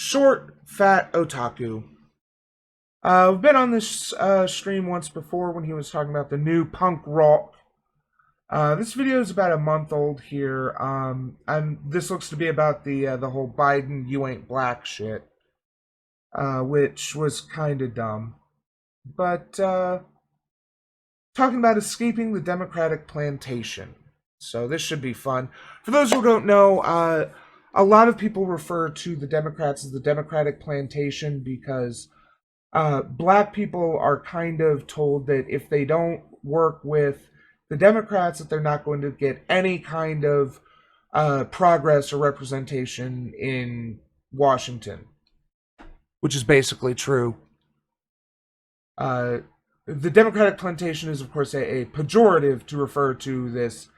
ShortFatOtaku. We've been on this stream once before when he was talking about the new punk rock. This video is about a month old here, and this looks to be about the whole Biden "you ain't black" shit, which was kind of dumb. But talking about escaping the Democratic plantation, so this should be fun. For those who don't know, a lot of people refer to the Democrats as the Democratic plantation because black people are kind of told that if they don't work with the Democrats, that they're not going to get any kind of progress or representation in Washington, which is basically true. The Democratic plantation is, of course, a pejorative to refer to this,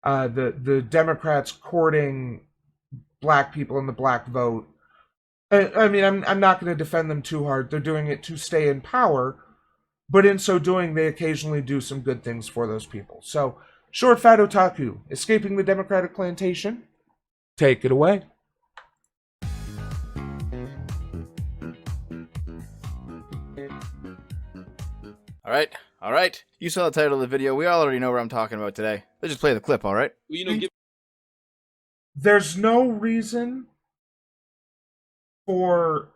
the Democrats courting black people and the black vote. I mean, I'm not going to defend them too hard. They're doing it to stay in power, but in so doing, they occasionally do some good things for those people. So, ShortFatOtaku, escaping the Democratic plantation, take it away. All right. You saw the title of the video. We all already know what I'm talking about today. Let's just play the clip, all right? There's no reason for...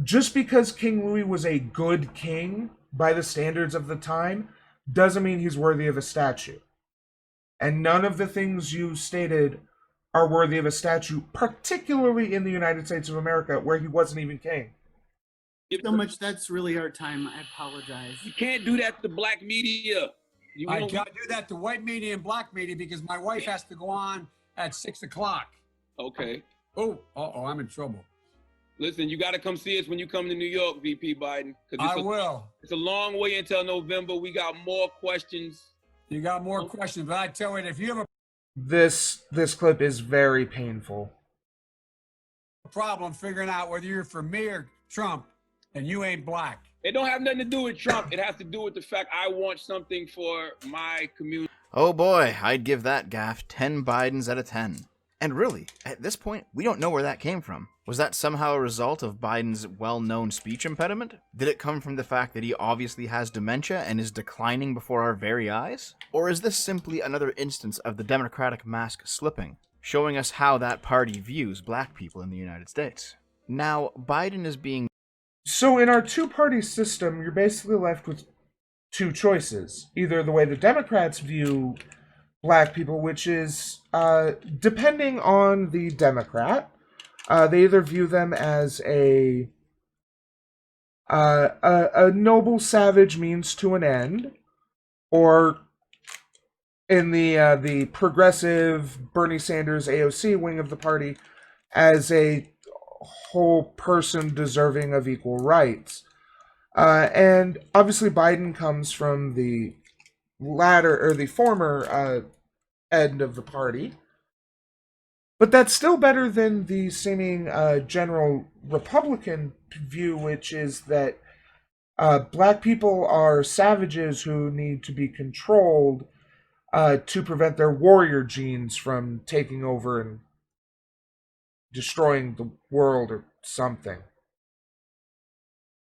Just because King Louis was a good king by the standards of the time doesn't mean he's worthy of a statue. And none of the things you stated are worthy of a statue, particularly in the United States of America, where he wasn't even king. So much, that's really our time. I apologize. You can't do that to black media. I can't do that to white media and black media because my wife has to go on at 6 o'clock. Okay. I'm in trouble. Listen, you got to come see us when you come to New York, VP Biden. I will. It's a long way until November. We got more questions. You got more questions, but I tell you, if you have a This clip is very painful. problem figuring out whether you're for me or Trump, and you ain't black. It don't have nothing to do with Trump. It has to do with the fact I want something for my community. Oh boy, I'd give that gaffe 10 Bidens out of 10. And really, at this point, we don't know where that came from. Was that somehow a result of Biden's well-known speech impediment? Did it come from the fact that he obviously has dementia and is declining before our very eyes? Or is this simply another instance of the Democratic mask slipping, showing us how that party views black people in the United States? Now, Biden is being... So in our two-party system, you're basically left with two choices. Either the way the Democrats view black people, which is, depending on the Democrat, they either view them as a noble savage means to an end, or in the progressive Bernie Sanders AOC wing of the party, as a whole person deserving of equal rights. And obviously Biden comes from the latter, or the former end of the party. But that's still better than the seeming general Republican view, which is that black people are savages who need to be controlled to prevent their warrior genes from taking over and destroying the world or something.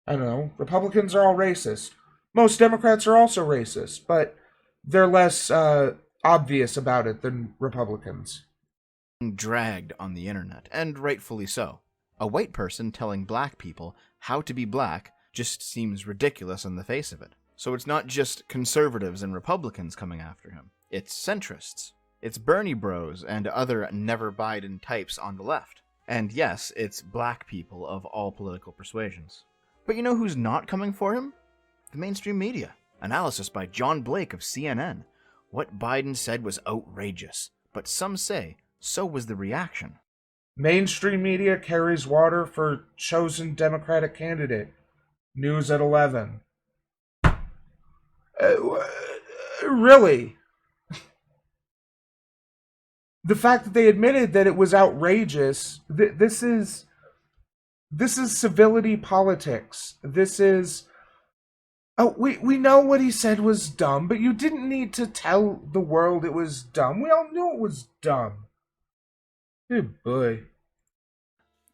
I don't know. Republicans are all racist. Most Democrats are also racist, but they're less obvious about it than Republicans. Dragged on the internet, and rightfully so. A white person telling black people how to be black just seems ridiculous on the face of it. So it's not just conservatives and Republicans coming after him. It's centrists. It's Bernie bros and other never Biden types on the left. And yes, it's black people of all political persuasions. But you know who's not coming for him? The mainstream media. Analysis by John Blake of CNN. What Biden said was outrageous, but some say so was the reaction. Mainstream media carries water for chosen Democratic candidate. News at 11. Really? The fact that they admitted that it was outrageous, this is civility politics. This is... Oh, we know what he said was dumb, but you didn't need to tell the world it was dumb. We all knew it was dumb. Good boy.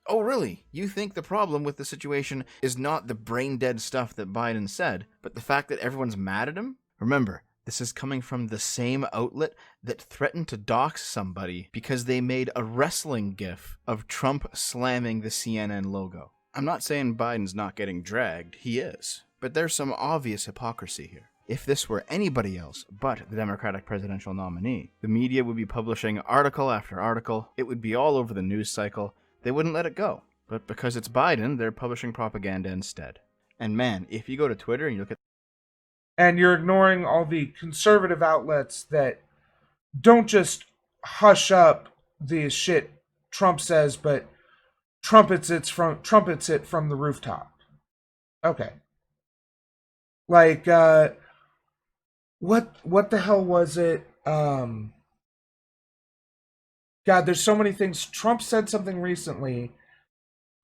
Oh, really? You think the problem with the situation is not the brain-dead stuff that Biden said, but the fact that everyone's mad at him? Remember, this is coming from the same outlet that threatened to dox somebody because they made a wrestling gif of Trump slamming the CNN logo. I'm not saying Biden's not getting dragged, he is, but there's some obvious hypocrisy here. If this were anybody else but the Democratic presidential nominee, the media would be publishing article after article, it would be all over the news cycle, they wouldn't let it go. But because it's Biden, they're publishing propaganda instead. And man, if you go to Twitter and you look at... And you're ignoring all the conservative outlets that don't just hush up the shit Trump says, but trumpets it from the rooftop. Okay. Like, what the hell was it? God, there's so many things. Trump said something recently,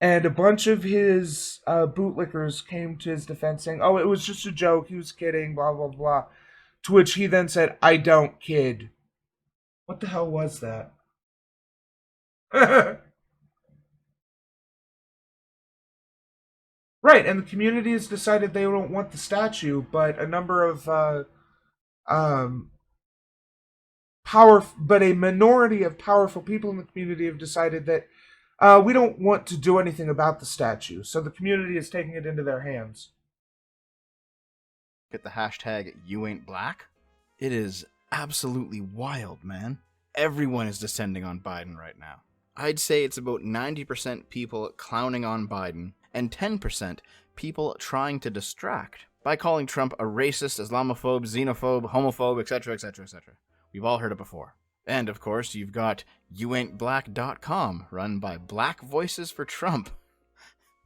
and a bunch of his bootlickers came to his defense saying, oh, it was just a joke, he was kidding, blah, blah, blah. To which he then said, I don't kid. What the hell was that? Right, and the community has decided they don't want the statue, but a number of but a minority of powerful people in the community have decided that we don't want to do anything about the statue. So the community is taking it into their hands. Get the hashtag #YouAin'tBlack. It is absolutely wild, man. Everyone is descending on Biden right now. I'd say it's about 90% people clowning on Biden and 10% people trying to distract by calling Trump a racist, Islamophobe, xenophobe, homophobe, etc., etc., etc. We've all heard it before. And, of course, you've got youaintblack.com, run by Black Voices for Trump.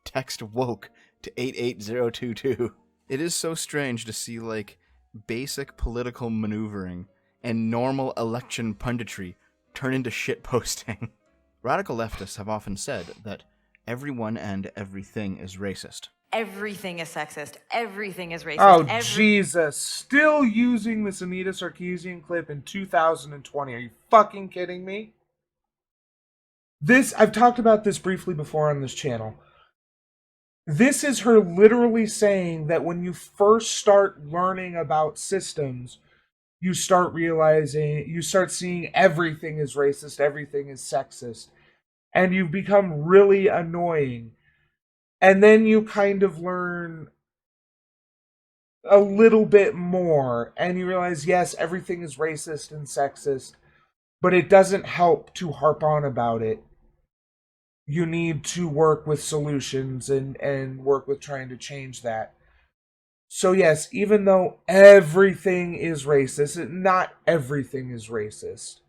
Text woke to 88022. It is so strange to see, like, basic political maneuvering and normal election punditry turn into shitposting. Radical leftists have often said that everyone and everything is racist. Everything is sexist. Everything is racist. Oh, Jesus. Still using this Anita Sarkeesian clip in 2020. Are you fucking kidding me? I've talked about this briefly before on this channel. This is her literally saying that when you first start learning about systems, you start seeing everything is racist, everything is sexist, and you become really annoying. And then you kind of learn a little bit more, and you realize, yes, everything is racist and sexist, but it doesn't help to harp on about it. You need to work with solutions and work with trying to change that. So yes, even though everything is racist, not everything is racist.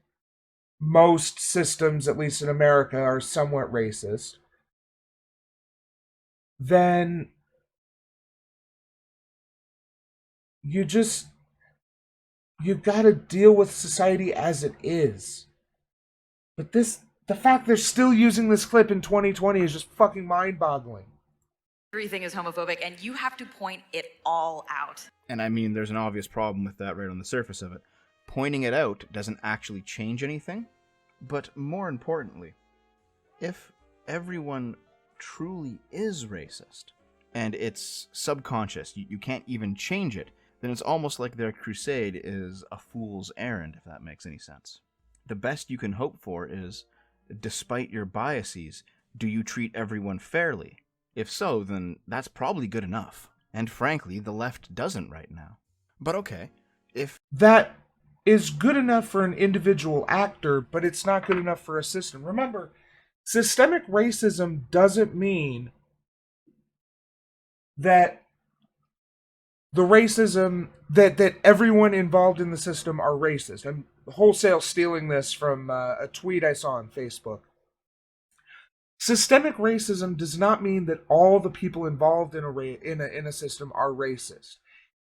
Most systems, at least in America, are somewhat racist. Then you gotta deal with society as it is. But the fact they're still using this clip in 2020 is just fucking mind-boggling. Everything is homophobic, and you have to point it all out. And I mean, there's an obvious problem with that right on the surface of it. Pointing it out doesn't actually change anything. But more importantly, if everyone truly is racist, and it's subconscious, you can't even change it, then it's almost like their crusade is a fool's errand, if that makes any sense. The best you can hope for is, despite your biases, do you treat everyone fairly? If so, then that's probably good enough. And frankly, the left doesn't right now. But okay, if that is good enough for an individual actor, but it's not good enough for a system. Remember, systemic racism doesn't mean that the racism that everyone involved in the system are racist. I'm wholesale stealing this from a tweet I saw on Facebook. Systemic racism does not mean that all the people involved in a system are racist.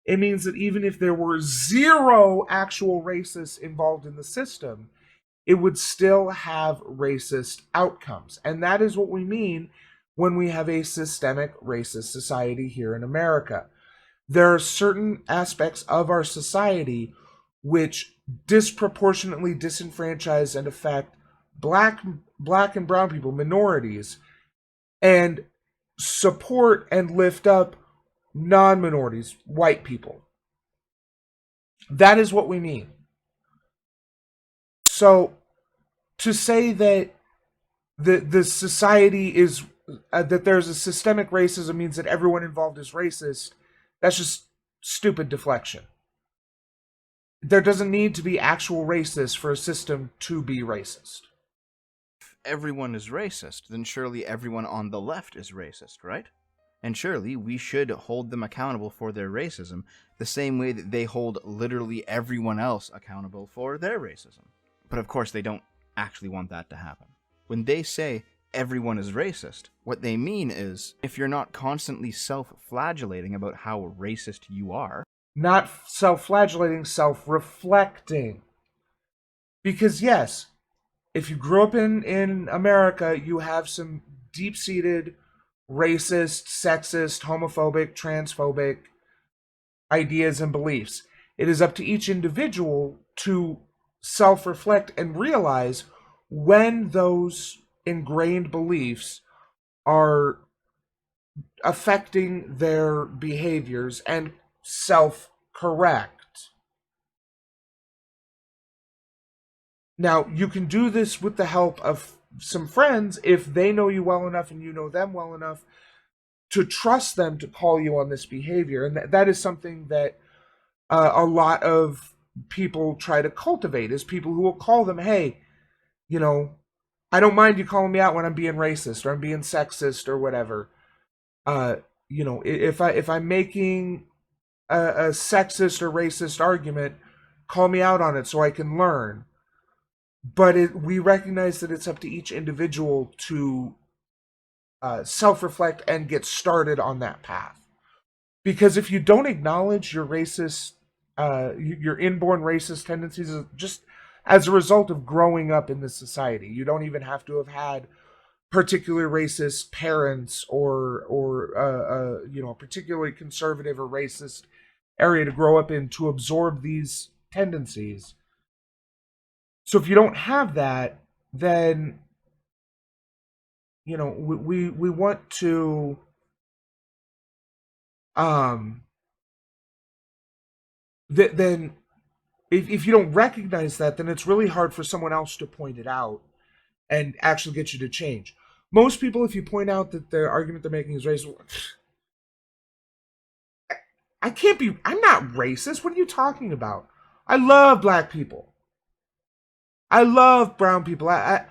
It means that even if there were zero actual racists involved in the system, it would still have racist outcomes. And that is what we mean when we have a systemic racist society here in America. There are certain aspects of our society which disproportionately disenfranchise and affect black and brown people, minorities, and support and lift up non-minorities, white people. That is what we need. So to say that the society is that there's a systemic racism means that everyone involved is racist, that's just stupid deflection. There doesn't need to be actual racists for a system to be racist. If everyone is racist, then surely everyone on the left is racist, right? And surely we should hold them accountable for their racism the same way that they hold literally everyone else accountable for their racism. But of course they don't actually want that to happen. When they say everyone is racist, what they mean is if you're not constantly self-flagellating about how racist you are, Not self-flagellating, self-reflecting. Because yes, if you grew up in America, you have some deep-seated racist, sexist, homophobic, transphobic ideas and beliefs. It is up to each individual to self-reflect and realize when those ingrained beliefs are affecting their behaviors and self-correct. Now, you can do this with the help of some friends if they know you well enough and you know them well enough to trust them to call you on this behavior. And that is something that a lot of people try to cultivate, is people who will call them, hey, you know, I don't mind you calling me out when I'm being racist or I'm being sexist or whatever. If I'm making a sexist or racist argument, call me out on it so I can learn. But we recognize that it's up to each individual to self-reflect and get started on that path. Because if you don't acknowledge your racist, your inborn racist tendencies, just as a result of growing up in this society, you don't even have to have had particular racist parents or a particularly conservative or racist area to grow up in to absorb these tendencies. So if you don't have that, then we want to then if you don't recognize that, then it's really hard for someone else to point it out and actually get you to change. Most people, if you point out that the argument they're making is racist, I'm not racist. What are you talking about? I love black people. I love brown people. I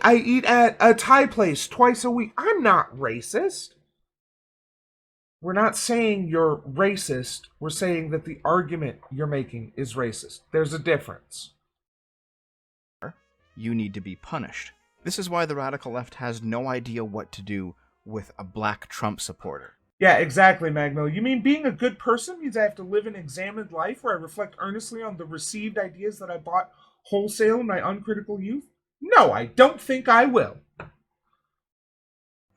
eat at a Thai place twice a week. I'm not racist. We're not saying you're racist. We're saying that the argument you're making is racist. There's a difference. you need to be punished. This is why the radical left has no idea what to do with a black Trump supporter. Yeah, exactly, Magno. You mean being a good person means I have to live an examined life where I reflect earnestly on the received ideas that I bought wholesale in my uncritical youth? No, I don't think I will.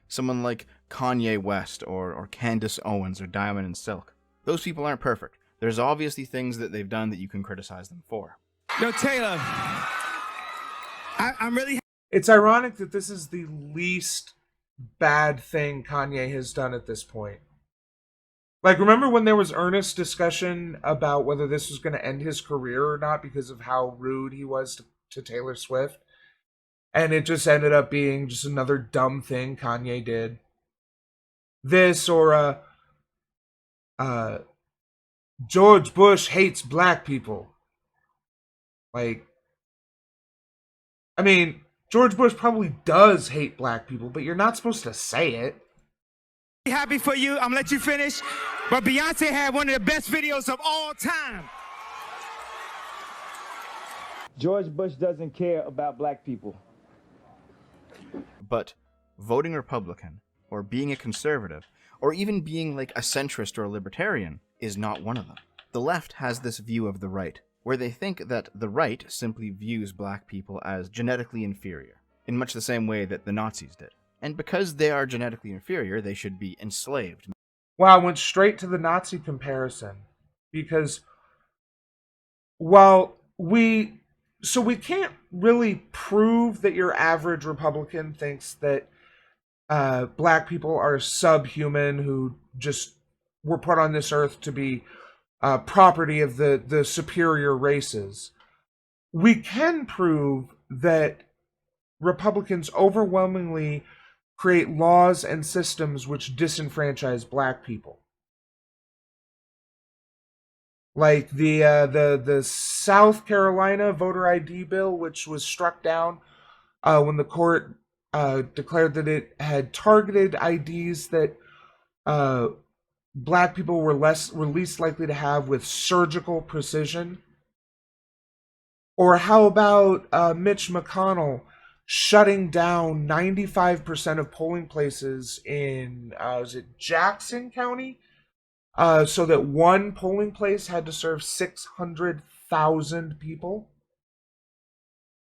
Someone like Kanye West or Candace Owens or Diamond and Silk. Those people aren't perfect. There's obviously things that they've done that you can criticize them for. Yo, Taylor, I'm really... It's ironic that this is the least bad thing Kanye has done at this point. Like, remember when there was earnest discussion about whether this was going to end his career or not because of how rude he was to Taylor Swift? And it just ended up being just another dumb thing Kanye did. This or George Bush hates black people. Like, I mean, George Bush probably does hate black people, but you're not supposed to say it. happy for you. I'm gonna let you finish. But Beyonce had one of the best videos of all time. George Bush doesn't care about black people. But voting Republican, or being a conservative, or even being like a centrist or a libertarian is not one of them. The left has this view of the right, where they think that the right simply views black people as genetically inferior, in much the same way that the Nazis did. And because they are genetically inferior, they should be enslaved. Wow, I went straight to the Nazi comparison. Because while we so we can't really prove that your average Republican thinks that black people are subhuman who just were put on this earth to be property of the superior races. We can prove that Republicans overwhelmingly create laws and systems which disenfranchise black people. Like the South Carolina voter ID bill, which was struck down when the court declared that it had targeted IDs that black people were least likely to have with surgical precision. Or how about Mitch McConnell shutting down 95% of polling places in is it Jackson County? So that one polling place had to serve 600,000 people.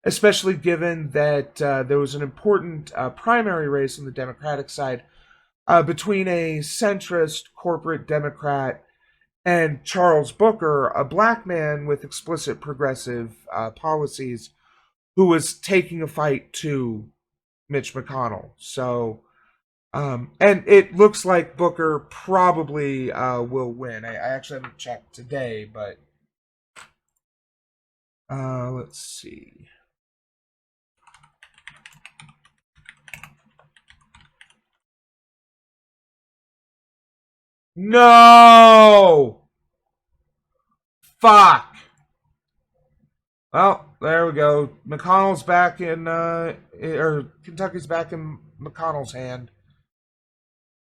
Especially given that there was an important primary race on the Democratic side between a centrist corporate Democrat and Charles Booker, a black man with explicit progressive policies, who was taking a fight to Mitch McConnell. So, and it looks like Booker probably will win. I actually haven't checked today, but let's see. No! Fuck! Well, there we go. McConnell's back in, or Kentucky's back in McConnell's hand.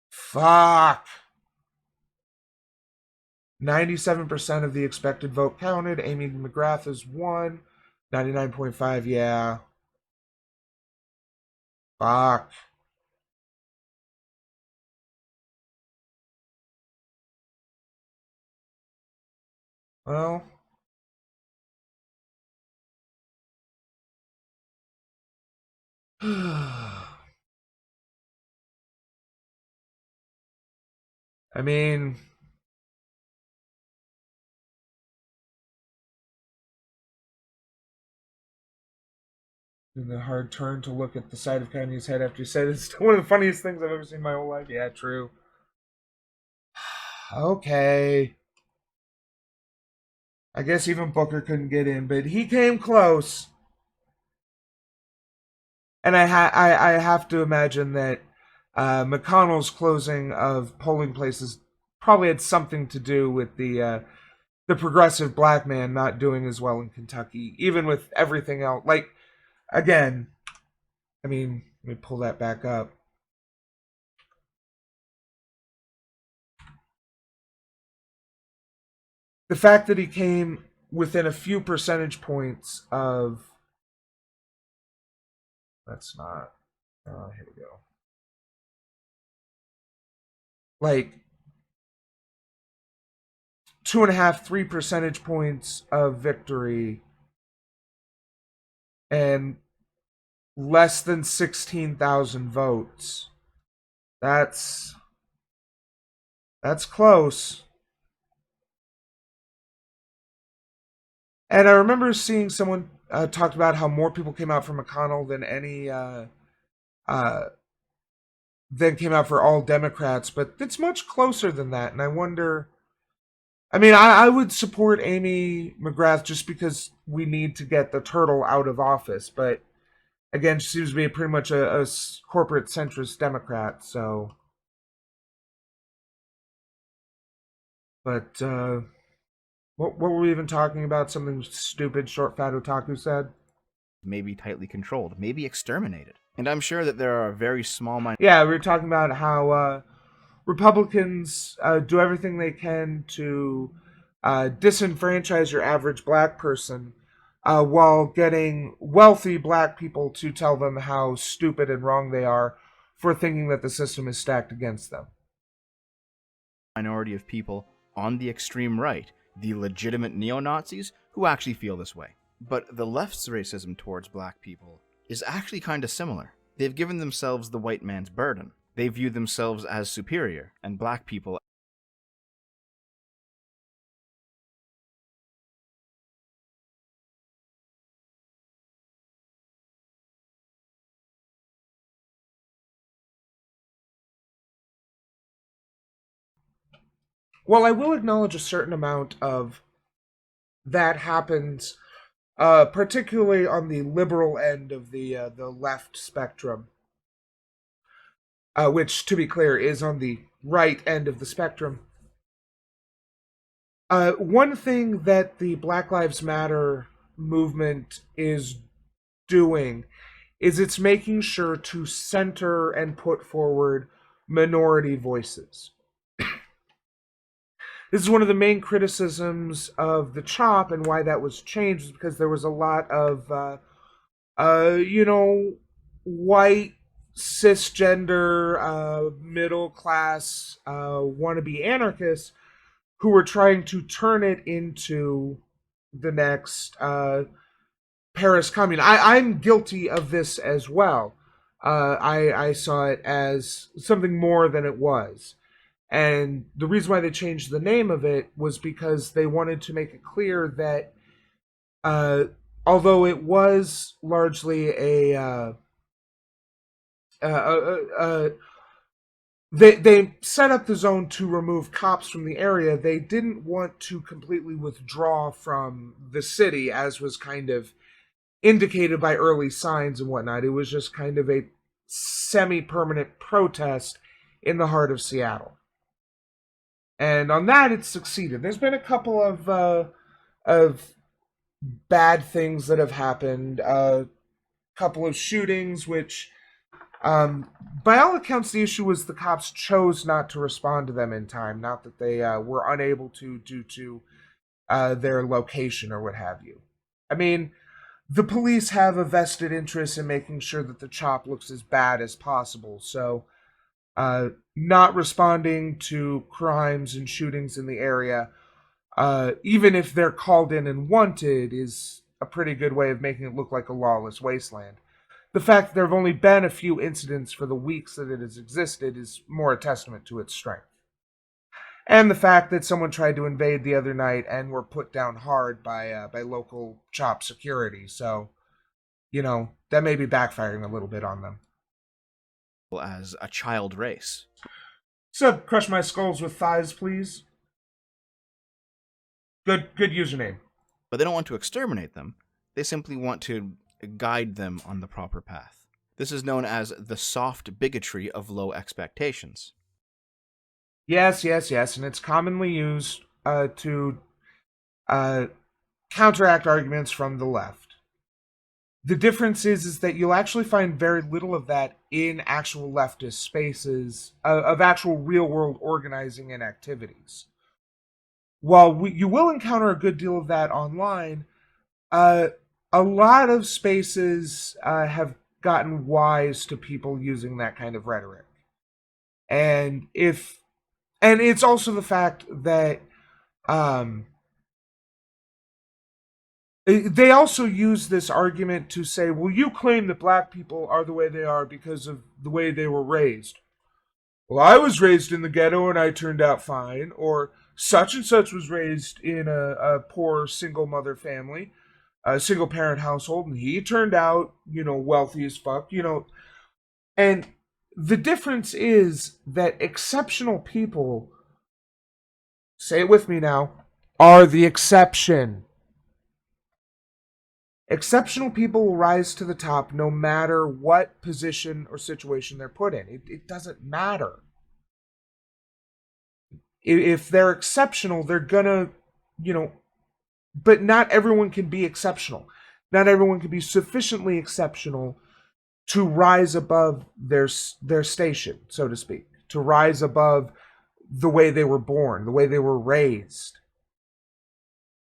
Fuck! 97% of the expected vote counted. Amy McGrath has won. 99.5, yeah. Fuck. Well. I mean, the hard turn to look at the side of Kanye's head after he said it's one of the funniest things I've ever seen in my whole life. Yeah, true. Okay. I guess even Booker couldn't get in, but he came close. And I have to imagine that McConnell's closing of polling places probably had something to do with the progressive black man not doing as well in Kentucky, even with everything else. Like, again, I mean, let me pull that back up. The fact that he came within a few percentage points of... That's not... here we go. Like, 2.5, 3 percentage points of victory and less than 16,000 votes. That's close. And I remember seeing someone talked about how more people came out for McConnell than any than came out for all Democrats, but it's much closer than that. And I wonder. I mean, I would support Amy McGrath just because we need to get the turtle out of office. But again, she seems to be pretty much a corporate centrist Democrat. So, but what were we even talking about? Something stupid ShortFatOtaku said. Maybe tightly controlled, maybe exterminated. And I'm sure that there are a very small Yeah, we were talking about how Republicans do everything they can to disenfranchise your average black person while getting wealthy black people to tell them how stupid and wrong they are for thinking that the system is stacked against them. minority of people on the extreme right, the legitimate neo-Nazis, who actually feel this way. But the left's racism towards black people is actually kind of similar. They've given themselves the white man's burden. They view themselves as superior, and black people while I will acknowledge a certain amount of that happens, particularly on the liberal end of the left spectrum, which, to be clear, is on the right end of the spectrum. One thing that the Black Lives Matter movement is doing is it's making sure to center and put forward minority voices. This is one of the main criticisms of the CHOP, and why that was changed is because there was a lot of, white, cisgender, middle class, wannabe anarchists who were trying to turn it into the next Paris Commune. I'm guilty of this as well. I saw it as something more than it was. And the reason why they changed the name of it was because they wanted to make it clear that although it was largely they set up the zone to remove cops from the area, they didn't want to completely withdraw from the city, as was kind of indicated by early signs and whatnot. It was just kind of a semi-permanent protest in the heart of Seattle. And on that, it succeeded. There's been a couple of bad things that have happened. A couple of shootings, which, by all accounts, the issue was the cops chose not to respond to them in time, not that they were unable to due to their location or what have you. I mean, the police have a vested interest in making sure that the CHOP looks as bad as possible, so not responding to crimes and shootings in the area, even if they're called in and wanted, is a pretty good way of making it look like a lawless wasteland. The fact that there have only been a few incidents for the weeks that it has existed is more a testament to its strength. And the fact that someone tried to invade the other night and were put down hard by local CHOP security, so, that may be backfiring a little bit on them. As a child race. So, crush my skulls with thighs, please. Good username. But they don't want to exterminate them. They simply want to guide them on the proper path. This is known as the soft bigotry of low expectations. Yes, and it's commonly used to counteract arguments from the left. The difference is that you'll actually find very little of that in actual leftist spaces, of actual real-world organizing and activities. While you will encounter a good deal of that online, a lot of spaces have gotten wise to people using that kind of rhetoric. And it's also the fact that they also use this argument to say, well, you claim that black people are the way they are because of the way they were raised. Well, I was raised in the ghetto and I turned out fine. Or such and such was raised in a poor single mother family, a single parent household, and he turned out, wealthy as fuck, And the difference is that exceptional people, say it with me now, are the exception. Exceptional people will rise to the top no matter what position or situation they're put in. It doesn't matter. If they're exceptional, they're gonna, but not everyone can be exceptional. Not everyone can be sufficiently exceptional to rise above their station, so to speak, to rise above the way they were born, the way they were raised.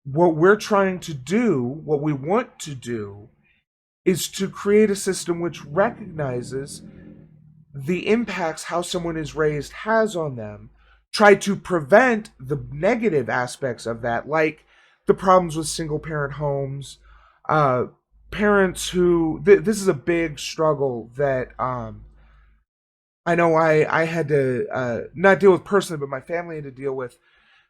What we're trying to do, what we want to do, is to create a system which recognizes the impacts how someone is raised has on them, try to prevent the negative aspects of that, like the problems with single-parent homes, parents who... this is a big struggle that I know I had to not deal with personally, but my family had to deal with.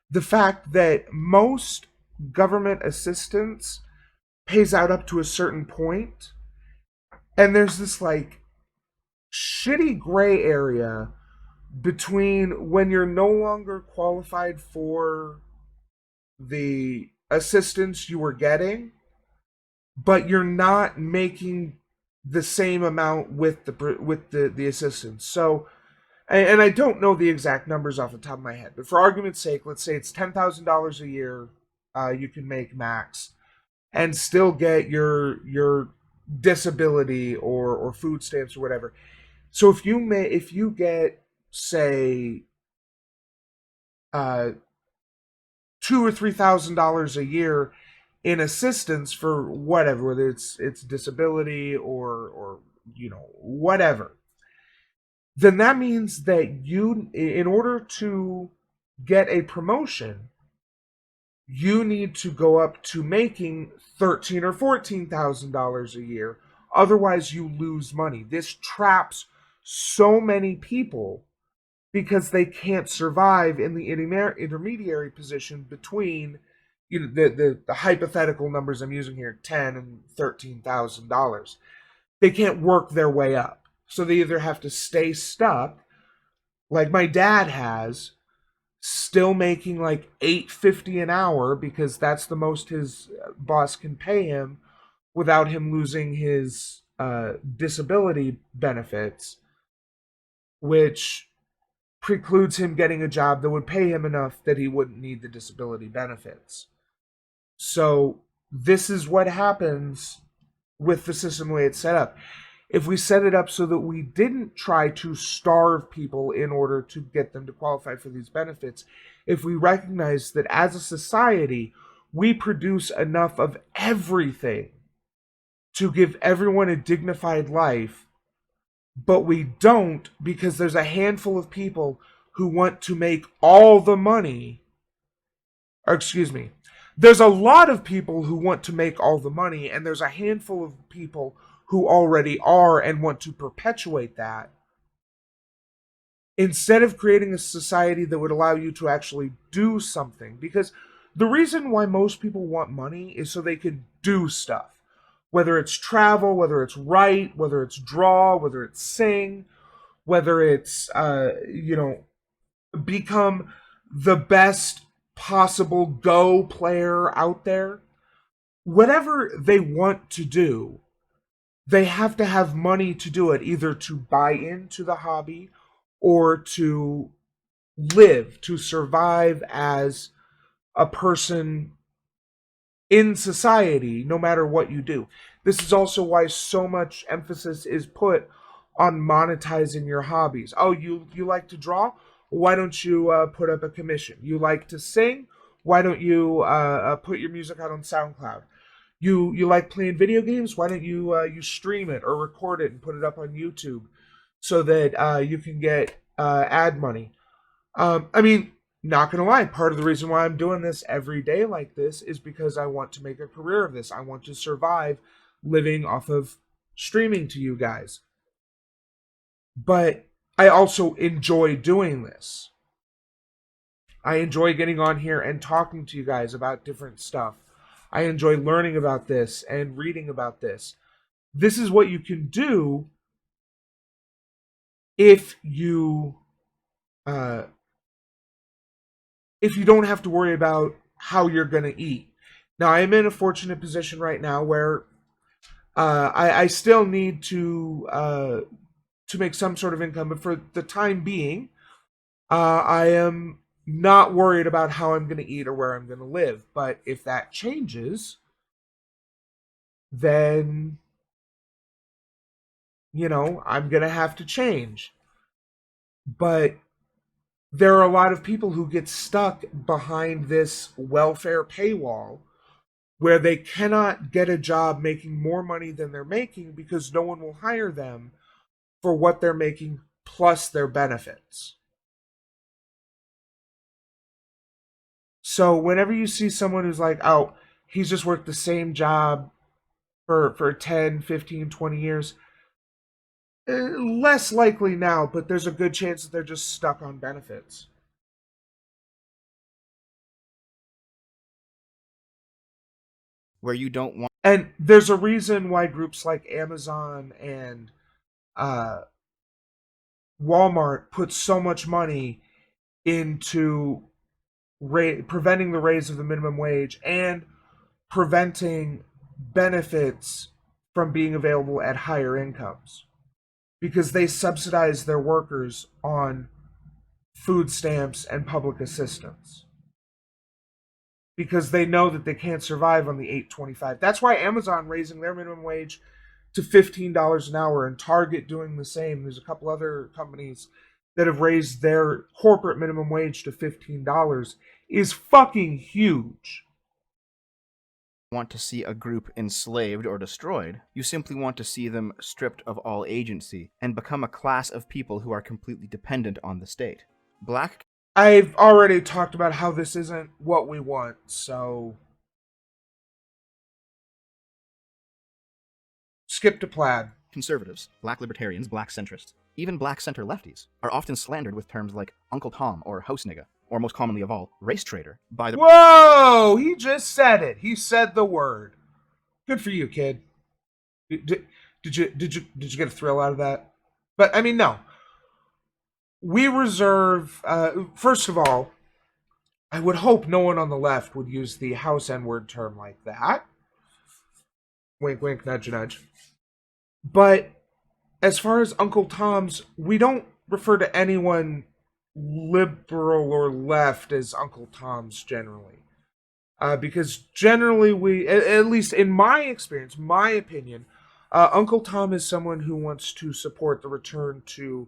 The fact that most government assistance pays out up to a certain point, and there's this shitty gray area between when you're no longer qualified for the assistance you were getting, but you're not making the same amount with the assistance. So, and I don't know the exact numbers off the top of my head, but for argument's sake, let's say it's $10,000 a year you can make max, and still get your disability or food stamps or whatever. So if you get, say, uh, $2,000 or $3,000 a year in assistance for whatever, whether it's disability or whatever, then that means that you, in order to get a promotion, you need to go up to making $13,000 or $14,000 a year. Otherwise, you lose money. This traps so many people because they can't survive in the intermediary position between, the hypothetical numbers I'm using here, $10,000 and $13,000. They can't work their way up, so they either have to stay stuck, like my dad has, still making like $8.50 an hour because that's the most his boss can pay him without him losing his disability benefits, which precludes him getting a job that would pay him enough that he wouldn't need the disability benefits. So this is what happens with the system the way it's set up. If we set it up so that we didn't try to starve people in order to get them to qualify for these benefits, if we recognize that as a society, we produce enough of everything to give everyone a dignified life, but we don't because there's a handful of people who want to make all the money, or excuse me, there's a lot of people who want to make all the money, and there's a handful of people who already are and want to perpetuate that. Instead of creating a society that would allow you to actually do something, because the reason why most people want money is so they can do stuff. Whether it's travel, whether it's write, whether it's draw, whether it's sing, whether it's, become the best possible Go player out there. Whatever they want to do, they have to have money to do it, either to buy into the hobby or to live, to survive as a person in society, no matter what you do. This is also why so much emphasis is put on monetizing your hobbies. Oh, you like to draw? Why don't you put up a commission? You like to sing? Why don't you put your music out on SoundCloud? You like playing video games? Why don't you stream it or record it and put it up on YouTube so that you can get ad money? I mean, not gonna lie, part of the reason why I'm doing this every day like this is because I want to make a career of this. I want to survive living off of streaming to you guys. But I also enjoy doing this. I enjoy getting on here and talking to you guys about different stuff. I enjoy learning about this and reading about this. This is what you can do if you don't have to worry about how you're going to eat. Now, I am in a fortunate position right now where I still need to make some sort of income, but for the time being, I am not worried about how I'm going to eat or where I'm going to live. But if that changes, then, I'm going to have to change. But there are a lot of people who get stuck behind this welfare paywall where they cannot get a job making more money than they're making because no one will hire them for what they're making plus their benefits. So whenever you see someone who's like, oh, he's just worked the same job for 10, 15, 20 years, less likely now, but there's a good chance that they're just stuck on benefits. Where you don't want. And there's a reason why groups like Amazon and Walmart puts so much money into preventing the raise of the minimum wage and preventing benefits from being available at higher incomes because they subsidize their workers on food stamps and public assistance because they know that they can't survive on the $8.25. That's why Amazon raising their minimum wage to $15 an hour and Target doing the same. There's a couple other companies that have raised their corporate minimum wage to $15 is fucking huge. Want to see a group enslaved or destroyed. You simply want to see them stripped of all agency and become a class of people who are completely dependent on the state. Black I've already talked about how this isn't what we want, so skip to plaid. conservatives, black libertarians, black centrists, even black center lefties are often slandered with terms like Uncle Tom or house nigga, or most commonly of all, race traitor, by the Whoa! He just said it. He said the word. Good for you, kid. Did you get a thrill out of that? But I mean, no. We reserve. First of all, I would hope no one on the left would use the house N-word term like that. Wink, wink, nudge, nudge. But as far as Uncle Tom's, we don't refer to anyone liberal or left as Uncle Tom's generally. Because generally we, at least in my experience, my opinion, Uncle Tom is someone who wants to support the return to,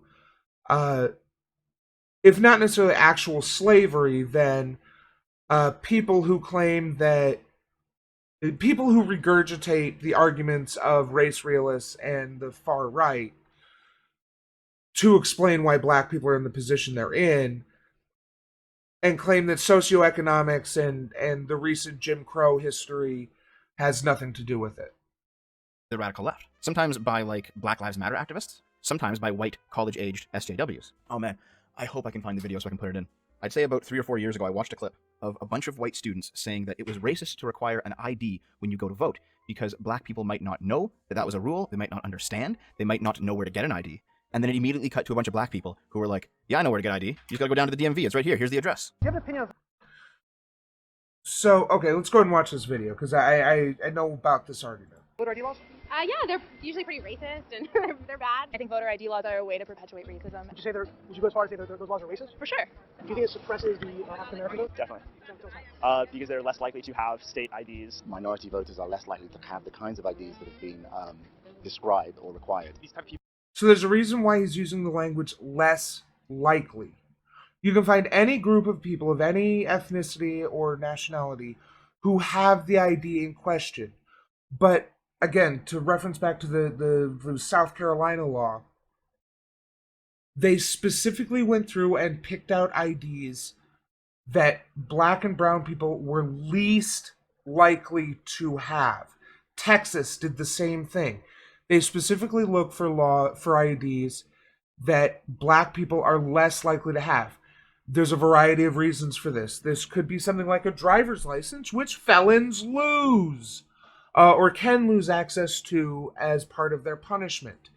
if not necessarily actual slavery, then people who claim that, people who regurgitate the arguments of race realists and the far right to explain why black people are in the position they're in, and claim that socioeconomics and the recent Jim Crow history has nothing to do with it. the radical left. Sometimes by like Black Lives Matter activists, sometimes by white college-aged SJWs. Oh man, I hope I can find the video so I can put it in. I'd say about 3 or 4 years ago, I watched a clip of a bunch of white students saying that it was racist to require an ID when you go to vote because black people might not know that that was a rule, they might not understand, they might not know where to get an ID. And then it immediately cut to a bunch of black people who were like, yeah, I know where to get ID. You just gotta go down to the DMV. It's right here. Here's the address. Do you have an opinion of... So, okay, let's go ahead and watch this video, because I know about this argument. voter ID laws? Yeah, they're usually pretty racist and they're bad. I think voter ID laws are a way to perpetuate racism. Would you go as far as say that those laws are racist? For sure. Do you think it suppresses the African American vote? Definitely. Because they're less likely to have state IDs. Minority voters are less likely to have the kinds of IDs that have been described or required. These type of people. So there's a reason why he's using the language less likely. You can find any group of people of any ethnicity or nationality who have the ID in question. But again, to reference back to the South Carolina law, they specifically went through and picked out IDs that black and brown people were least likely to have. Texas did the same thing. They specifically look for IDs that black people are less likely to have. There's a variety of reasons for this. This could be something like a driver's license, which felons lose or can lose access to as part of their punishment.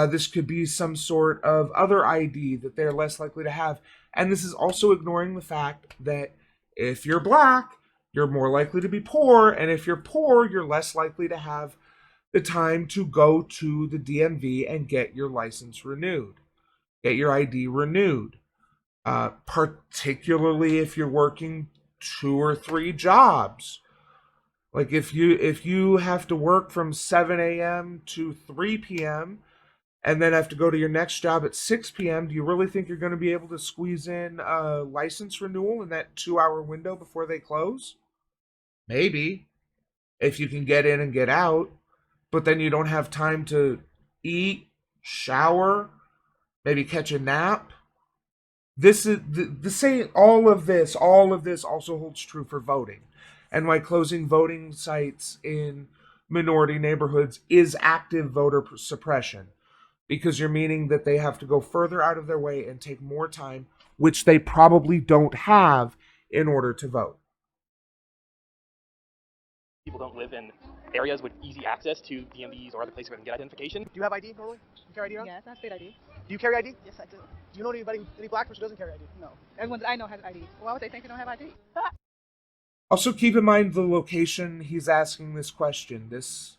This could be some sort of other ID that they're less likely to have. And this is also ignoring the fact that if you're black, you're more likely to be poor. And if you're poor, you're less likely to have the time to go to the DMV and get your license renewed, get your ID renewed. Particularly if you're working 2 or 3 jobs. Like if you have to work from 7 a.m. to 3 p.m. and then have to go to your next job at 6 p.m., do you really think you're going to be able to squeeze in a license renewal in that 2-hour window before they close? Maybe, if you can get in and get out, but then you don't have time to eat, shower, maybe catch a nap. This is the same. All of this also holds true for voting, and why closing voting sites in minority neighborhoods is active voter suppression, because you're meaning that they have to go further out of their way and take more time, which they probably don't have in order to vote. People don't live in areas with easy access to DMVs or other places where they can get identification. Do you have ID normally? Do you carry ID around? Yes, I have state ID. Do you carry ID? Yes, I do. Do you know anybody, any black person who doesn't carry ID? No. Everyone that I know has ID. Why would they think they don't have ID? Also, keep in mind the location he's asking this question. This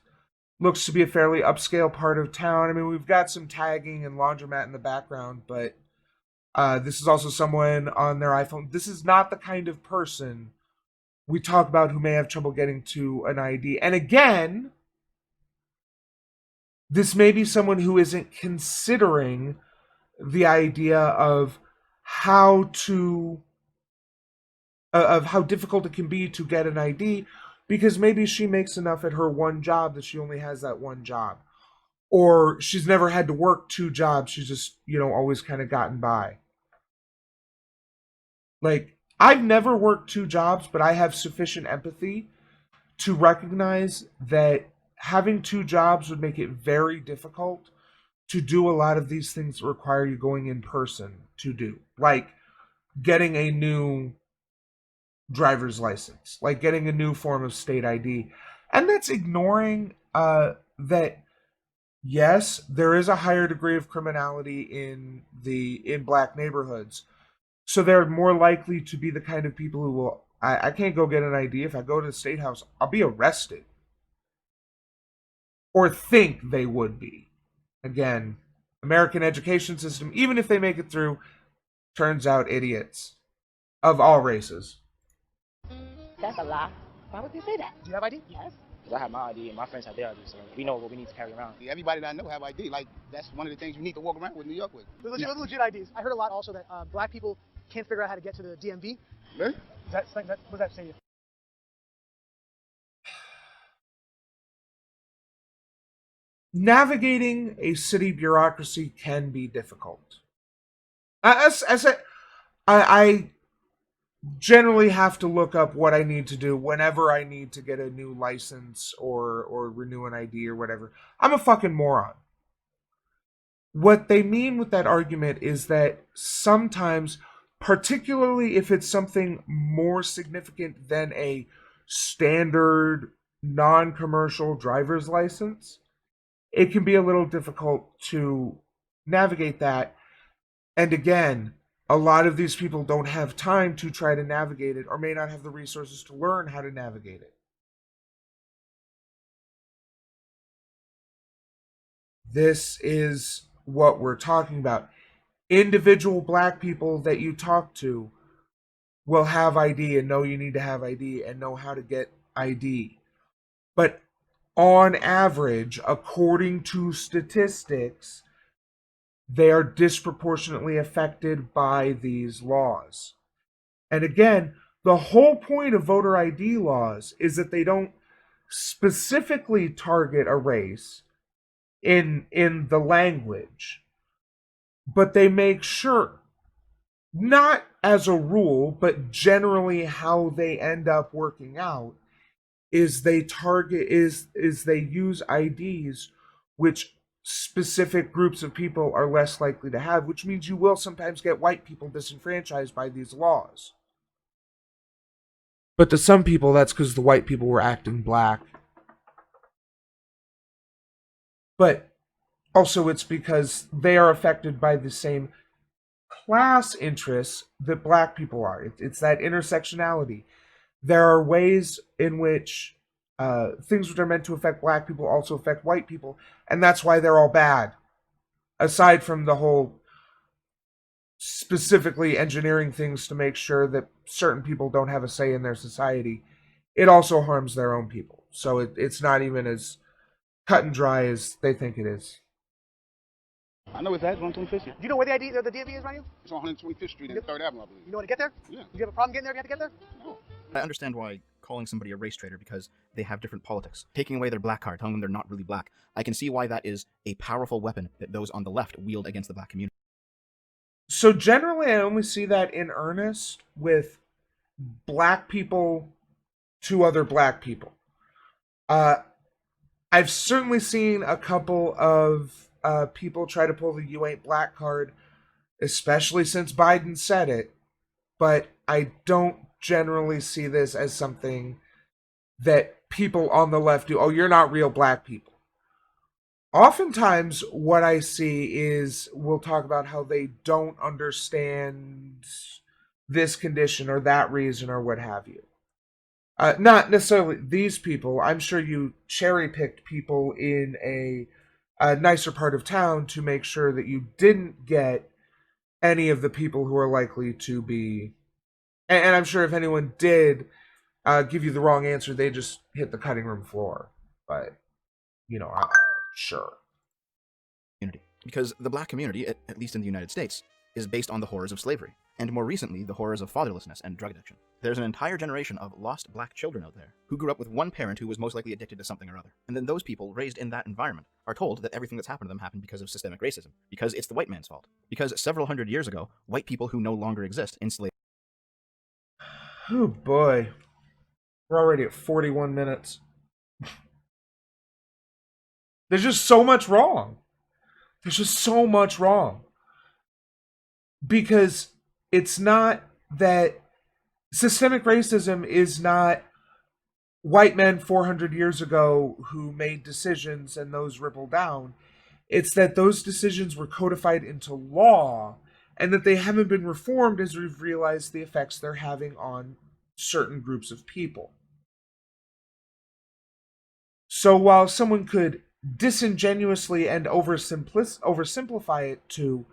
looks to be a fairly upscale part of town. I mean, we've got some tagging and laundromat in the background, but this is also someone on their iPhone. This is not the kind of person we talk about who may have trouble getting to an ID. And again, this may be someone who isn't considering the idea of how difficult it can be to get an ID, because maybe she makes enough at her one job that she only has that one job. Or she's never had to work two jobs. She's just, always kind of gotten by. Like, I've never worked two jobs, but I have sufficient empathy to recognize that having two jobs would make it very difficult to do a lot of these things that require you going in person to do. Like getting a new driver's license, like getting a new form of state ID. And that's ignoring that, yes, there is a higher degree of criminality in black neighborhoods. So they're more likely to be the kind of people who will, I can't go get an ID. If I go to the state house, I'll be arrested. Or think they would be. Again, American education system, even if they make it through, turns out idiots of all races. That's a lie. Why would you say that? Do you have ID? Yes. Because I have my ID and my friends have their ID, so we know what we need to carry around. Everybody that I know have ID. Like, that's one of the things you need to walk around with New York with. Legit IDs. I heard a lot also that black people can't figure out how to get to the DMV. Really? What does that say to you? Navigating a city bureaucracy can be difficult. I generally have to look up what I need to do whenever I need to get a new license or renew an ID or whatever. I'm a fucking moron. What they mean with that argument is that sometimes, particularly if it's something more significant than a standard non-commercial driver's license, it can be a little difficult to navigate that. And again, a lot of these people don't have time to try to navigate it or may not have the resources to learn how to navigate it. This is what we're talking about. Individual black people that you talk to will have ID and know you need to have ID and know how to get ID. But on average, according to statistics, they are disproportionately affected by these laws. And again, the whole point of voter ID laws is that they don't specifically target a race in the language, but they make sure, not as a rule, but generally how they end up working out, is they they use IDs which specific groups of people are less likely to have, which means you will sometimes get white people disenfranchised by these laws. But to some people, that's because the white people were acting black. But also it's because they are affected by the same class interests that black people are. It's that intersectionality. There are ways in which things which are meant to affect black people also affect white people, and that's why they're all bad. Aside from the whole specifically engineering things to make sure that certain people don't have a say in their society, it also harms their own people. So it's not even as cut and dry as they think it is. I know it's at 125th Street. Do you know where the DMV is, Ryan? It's on 125th Street and 3rd Avenue, I believe. You know how to get there? Yeah. Do you have a problem getting there if you have to get there? No. I understand why calling somebody a race traitor because they have different politics. Taking away their black card, telling them they're not really black. I can see why that is a powerful weapon that those on the left wield against the black community. So generally, I only see that in earnest with black people to other black people. I've certainly seen a couple of people try to pull the "you ain't black" card, especially since Biden said it, but I don't generally see this as something that people on the left do. Oh, you're not real black people. Oftentimes, what I see is we'll talk about how they don't understand this condition or that reason or what have you. Not necessarily these people. I'm sure you cherry-picked people in a nicer part of town to make sure that you didn't get any of the people who are likely to be. And I'm sure if anyone did give you the wrong answer, they just hit the cutting room floor. But, sure. Because the black community, at least in the United States, is based on the horrors of slavery, and more recently, the horrors of fatherlessness and drug addiction. There's an entire generation of lost black children out there who grew up with one parent who was most likely addicted to something or other. And then those people raised in that environment are told that everything that's happened to them happened because of systemic racism, because it's the white man's fault. Because several hundred years ago, white people who no longer exist enslaved. Oh boy. We're already at 41 minutes. There's just so much wrong. There's just so much wrong. Because it's not that systemic racism is not white men 400 years ago who made decisions and those rippled down. It's that those decisions were codified into law and that they haven't been reformed as we've realized the effects they're having on certain groups of people. So while someone could disingenuously and oversimplify it to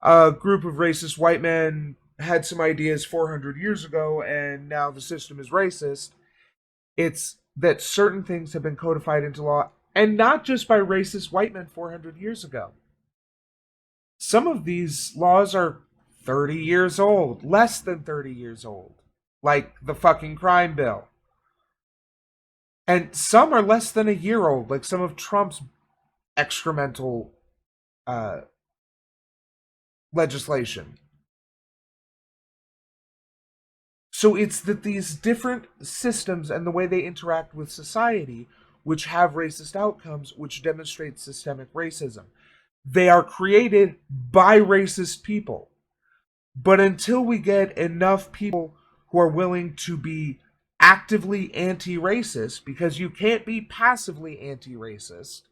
a group of racist white men had some ideas 400 years ago and now the system is racist, it's that certain things have been codified into law, and not just by racist white men 400 years ago. Some of these laws are 30 years old, less than 30 years old, like the fucking crime bill. And some are less than a year old, like some of Trump's excremental legislation. So it's that these different systems and the way they interact with society, which have racist outcomes, which demonstrate systemic racism. They are created by racist people. But until we get enough people who are willing to be actively anti-racist, because you can't be passively anti-racist.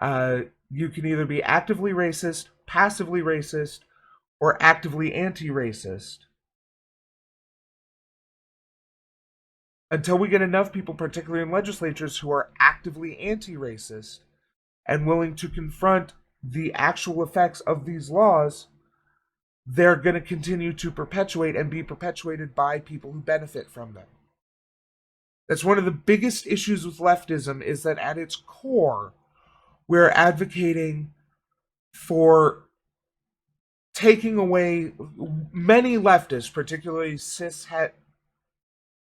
You can either be actively racist, passively racist, or actively anti-racist. Until we get enough people, particularly in legislatures, who are actively anti-racist and willing to confront the actual effects of these laws, they're going to continue to perpetuate and be perpetuated by people who benefit from them. That's one of the biggest issues with leftism, is that at its core, we're advocating for taking away, many leftists, particularly cis-het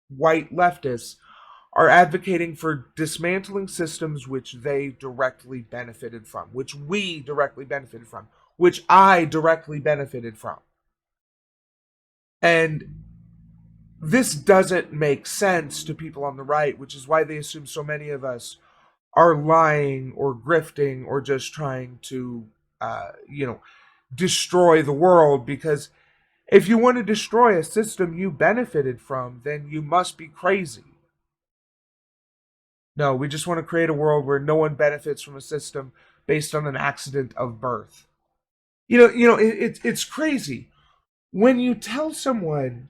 white leftists, are advocating for dismantling systems which they directly benefited from, which we directly benefited from, which I directly benefited from. And this doesn't make sense to people on the right, which is why they assume so many of us are lying or grifting or just trying to, destroy the world. Because if you want to destroy a system you benefited from, then you must be crazy. No, we just want to create a world where no one benefits from a system based on an accident of birth. It's crazy. When you tell someone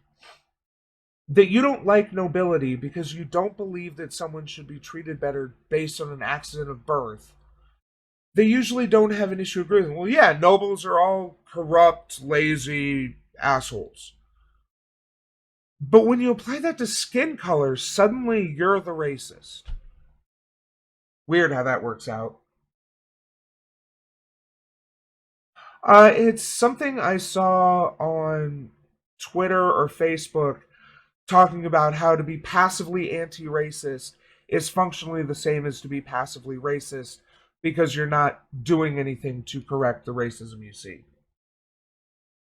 that you don't like nobility because you don't believe that someone should be treated better based on an accident of birth, they usually don't have an issue agreeing. Well, yeah, nobles are all corrupt, lazy assholes. But when you apply that to skin color, suddenly you're the racist. Weird how that works out. It's something I saw on Twitter or Facebook talking about how to be passively anti-racist is functionally the same as to be passively racist, because you're not doing anything to correct the racism you see.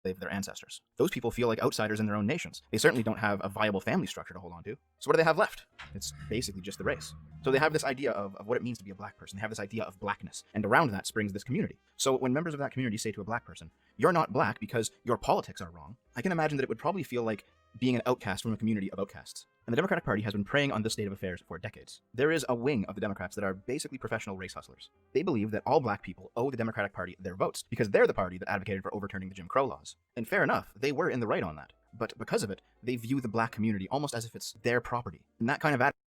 Their ancestors. Those people feel like outsiders in their own nations. They certainly don't have a viable family structure to hold on to. So what do they have left? It's basically just the race. So they have this idea of what it means to be a black person. They have this idea of blackness. And around that springs this community. So when members of that community say to a black person, you're not black because your politics are wrong, I can imagine that it would probably feel like being an outcast from a community of outcasts. And the Democratic Party has been preying on this state of affairs for decades. There is a wing of the Democrats that are basically professional race hustlers. They believe that all black people owe the Democratic Party their votes because they're the party that advocated for overturning the Jim Crow laws. And fair enough, they were in the right on that. But because of it, they view the black community almost as if it's their property. And that kind of attitude.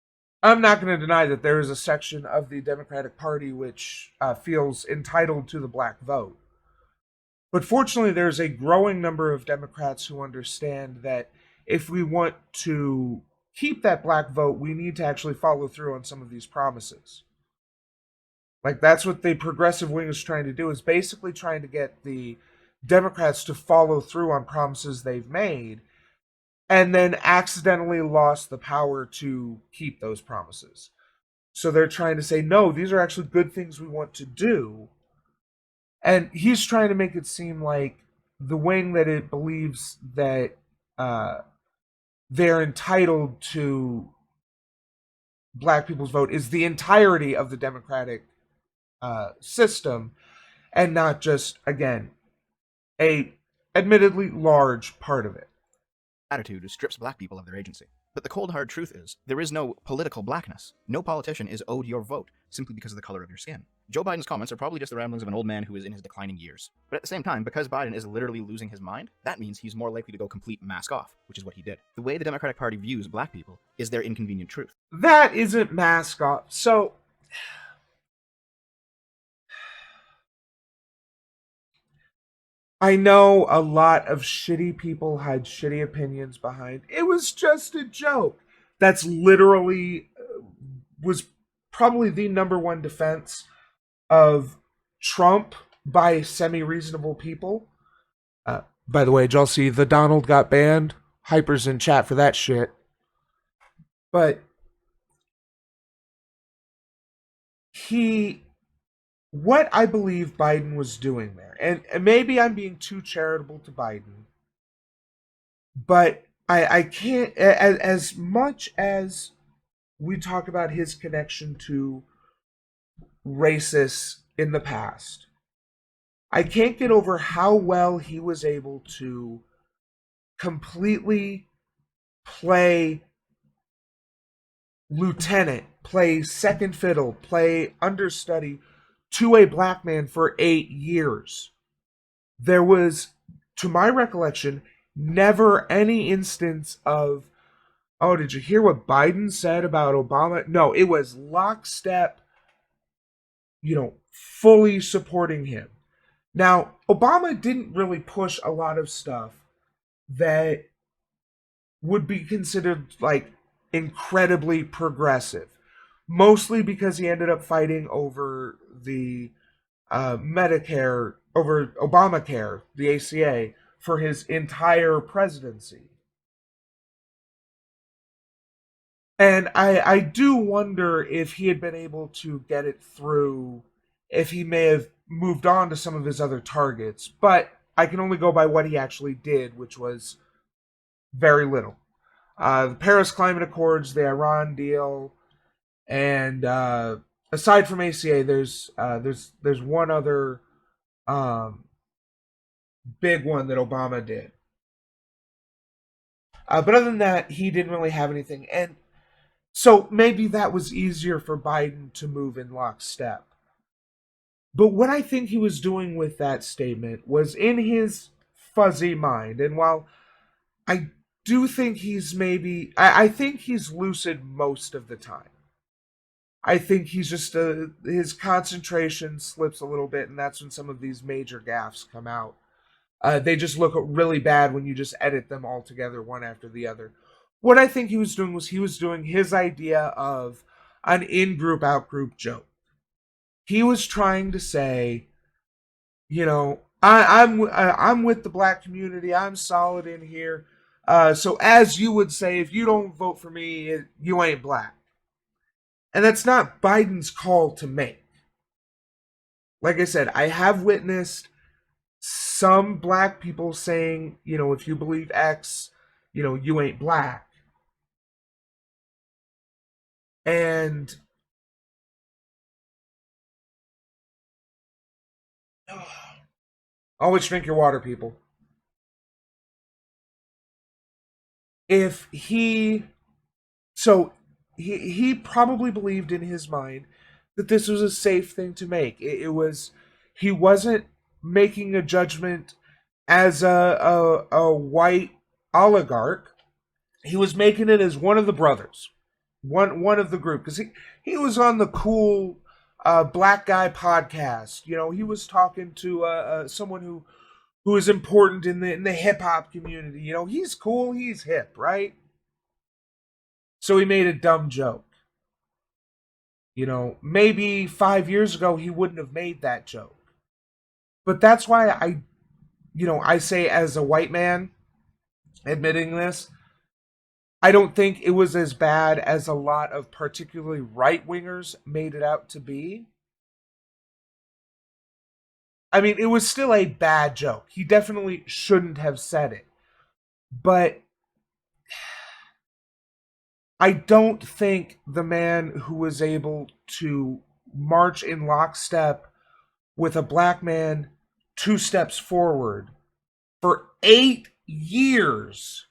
I'm not going to deny that there is a section of the Democratic Party which feels entitled to the black vote. But fortunately, there's a growing number of Democrats who understand that if we want to keep that black vote, we need to actually follow through on some of these promises. Like, that's what the progressive wing is trying to do, is basically trying to get the Democrats to follow through on promises they've made and then accidentally lost the power to keep those promises. So they're trying to say, no, these are actually good things we want to do. And he's trying to make it seem like the wing that it believes that they're entitled to black people's vote is the entirety of the democratic system, and not just, again, a admittedly large part of it. Attitude strips black people of their agency. But the cold hard truth is, there is no political blackness. No politician is owed your vote simply because of the color of your skin. Joe Biden's comments are probably just the ramblings of an old man who is in his declining years. But at the same time, because Biden is literally losing his mind, that means he's more likely to go complete mask off, which is what he did. The way the Democratic Party views black people is their inconvenient truth. That isn't mask off. So I know a lot of shitty people had shitty opinions behind. It was just a joke. That's literally was probably the number one defense of Trump by semi-reasonable people. By the way, did y'all see the Donald got banned? Hyper's in chat for that shit. But what I believe Biden was doing there, and maybe I'm being too charitable to Biden, but I can't, as much as we talk about his connection to racists in the past, I can't get over how well he was able to completely play lieutenant, play second fiddle, play understudy to a black man for 8 years. There was, to my recollection, never any instance of, oh, did you hear what Biden said about Obama? No, it was lockstep, fully supporting him. Now, Obama didn't really push a lot of stuff that would be considered like incredibly progressive, mostly because he ended up fighting over the Medicare, over Obamacare, the ACA, for his entire presidency. And I do wonder if he had been able to get it through, if he may have moved on to some of his other targets. But I can only go by what he actually did, which was very little. The Paris Climate Accords, the Iran deal, and aside from ACA, there's one other big one that Obama did. But other than that, he didn't really have anything. And so maybe that was easier for Biden to move in lockstep. But what I think he was doing with that statement was in his fuzzy mind. And while I do think he's maybe, I think he's lucid most of the time. I think he's just, his concentration slips a little bit, and that's when some of these major gaffes come out. They just look really bad when you just edit them all together, one after the other. What I think he was doing was he was doing his idea of an in-group, out-group joke. He was trying to say, I'm with the black community. I'm solid in here. So as you would say, if you don't vote for me, you ain't black. And that's not Biden's call to make. Like I said, I have witnessed some black people saying, if you believe X, you ain't black. And always drink your water, people. if he, so he probably believed in his mind that this was a safe thing to make. It was, he wasn't making a judgment as a white oligarch. He was making it as one of the brothers, one of the group, because he was on the cool black guy podcast. You know, he was talking to someone who is important in the hip hop community. You know, he's cool, he's hip, right? So he made a dumb joke. You know, maybe 5 years ago he wouldn't have made that joke. But that's why I say, as a white man admitting this, I don't think it was as bad as a lot of particularly right-wingers made it out to be. I mean, it was still a bad joke. He definitely shouldn't have said it. But I don't think the man who was able to march in lockstep with a black man 2 steps forward for 8 years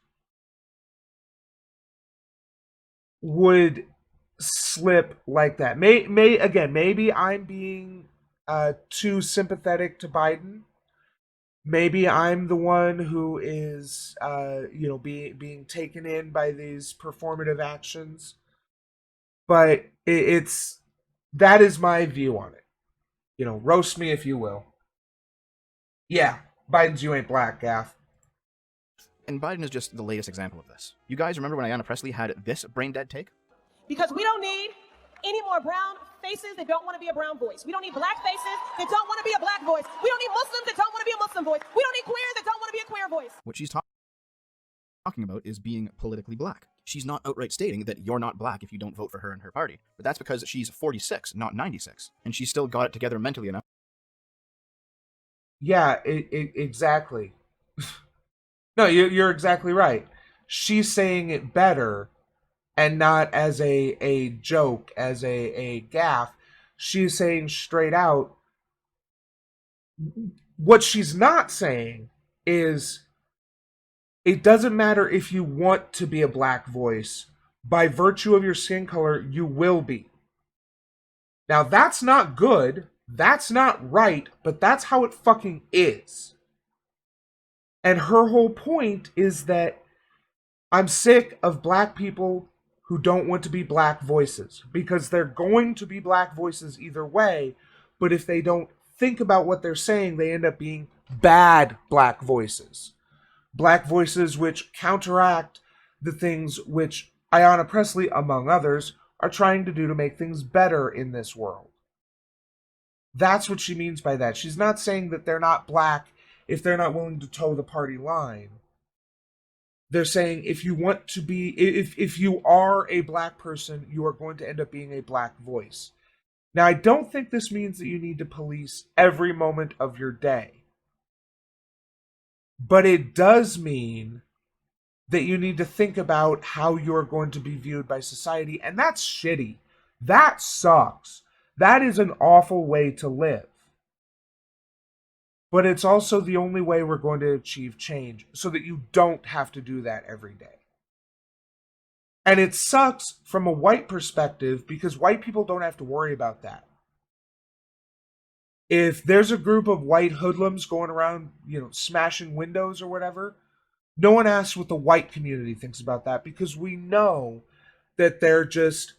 would slip like that. Maybe I'm being too sympathetic to Biden. Maybe I'm the one who is, being taken in by these performative actions. But that is my view on it. You know, roast me if you will. Yeah, Biden's "you ain't black" gaff. And Biden is just the latest example of this. You guys remember when Ayanna Pressley had this brain-dead take? Because we don't need any more brown faces that don't want to be a brown voice. We don't need black faces that don't want to be a black voice. We don't need Muslims that don't want to be a Muslim voice. We don't need queers that don't want to be a queer voice. What she's talking about is being politically black. She's not outright stating that you're not black if you don't vote for her and her party. But that's because she's 46, not 96. And she's still got it together mentally enough. Yeah, exactly. No, you're exactly right. She's saying it better, and not as a joke, as a gaffe. She's saying straight out. What she's not saying is, it doesn't matter if you want to be a black voice. By virtue of your skin color, you will be. Now, that's not good. That's not right, but that's how it fucking is. And her whole point is that I'm sick of black people who don't want to be black voices, because they're going to be black voices either way, but if they don't think about what they're saying, they end up being bad black voices. Black voices which counteract the things which Ayanna Pressley, among others, are trying to do to make things better in this world. That's what she means by that. She's not saying that they're not black if they're not willing to toe the party line. They're saying if you want to be, if you are a black person, you are going to end up being a black voice. Now, I don't think this means that you need to police every moment of your day. But it does mean that you need to think about how you're going to be viewed by society, and that's shitty. That sucks. That is an awful way to live. But it's also the only way we're going to achieve change, so that you don't have to do that every day. And it sucks from a white perspective, because white people don't have to worry about that. If there's a group of white hoodlums going around, smashing windows or whatever, no one asks what the white community thinks about that, because we know that they're just